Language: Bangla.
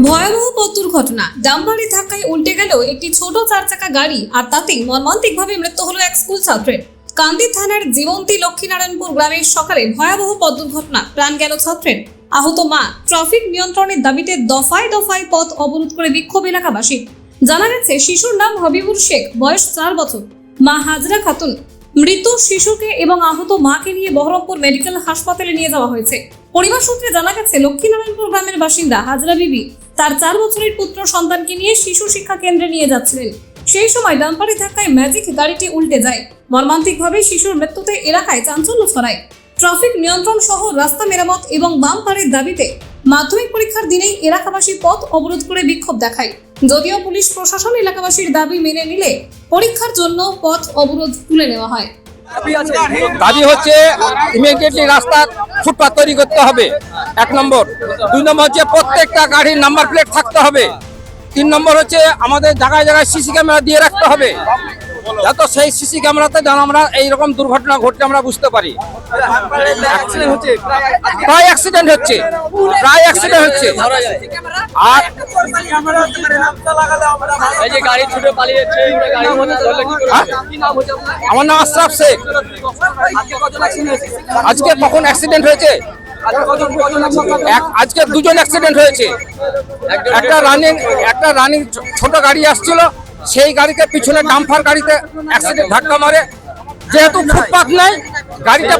ভয়াবহ পথ দুর্ঘটনা, ডাম্পারে ধাক্কায় উল্টে গেল একটি ছোট 4 চাকা গাড়ি, আর তাতেই মর্মান্তিকভাবে মৃত্যু হলো এক স্কুল ছাত্রের। কান্দি থানার জীবন্তী লক্ষ্মীনারায়ণপুর গ্রামের সকালে ভয়াবহ পথ দুর্ঘটনা, প্রাণ গেল ছাত্রের। আহত মা। ট্রাফিক নিয়ন্ত্রণের দাবিতে দফায় দফায় পথ অবরোধ করে বিক্ষোভ এলাকাবাসী। জানা গেছে শিশুর নাম হবিবুর শেখ, বয়স 4 বছর, মা হাজরা খাতুন। মৃত শিশুকে এবং আহত মাকে নিয়ে বহরমপুর মেডিকেল হাসপাতালে নিয়ে যাওয়া হয়েছে। পরিবার সূত্রে জানা গেছে লক্ষ্মীনারায়ণপুর গ্রামের বাসিন্দা হাজরা বিবি তার 4 বছরের পুত্র সন্তানকে নিয়ে শিশু শিক্ষা কেন্দ্রে নিয়ে যাচ্ছিলেন। সেই সময় ডাম্পারের ধাক্কায় ম্যাজিক গাড়িটি উল্টে যায়। মর্মান্তিকভাবে শিশুর মৃত্যুতে এলাকায় চাঞ্চল্য ছড়ায়। ট্রাফিক নিয়ন্ত্রণ সহ রাস্তা মেরামত এবং বাম্পারের দাবিতে মাধ্যমিক পরীক্ষার দিনেই এলাকাবাসী পথ অবরোধ করে বিক্ষোভ দেখায়। যদিও পুলিশ প্রশাসন এলাকাবাসীর দাবি মেনে নিলে পরীক্ষার জন্য পথ অবরোধ তুলে নেওয়া হয়। দাবি হচ্ছে ইমিডিয়েটলি রাস্তা ফুটপাথ তৈরি করতে হবে, 1 নম্বর। 2 নম্বর হচ্ছে প্রত্যেকটা গাড়ির নাম্বার প্লেট থাকতে হবে। 3 নম্বর হচ্ছে আমাদের জায়গায় জায়গায় সিসি ক্যামেরা দিয়ে রাখতে হবে, যাতে সেই সিসি ক্যামেরাতে যেন আমরা এইরকম দুর্ঘটনা ঘটলে আমরা বুঝতে পারি। প্রায় অ্যাক্সিডেন্ট হচ্ছে। আর আমার নাম আশরাফ শেখ। আজকে কখন অ্যাক্সিডেন্ট হয়েছে? আজকে 2জন অ্যাক্সিডেন্ট হয়েছে। একটা রানিং ছোট গাড়ি আসছিল, সেই গাড়িতে পিছনে ডাম্পার গাড়িতে অ্যাক্সিডেন্ট ধাক্কা মারে। যেহেতু ফুটপাথ নাই, গাড়িটা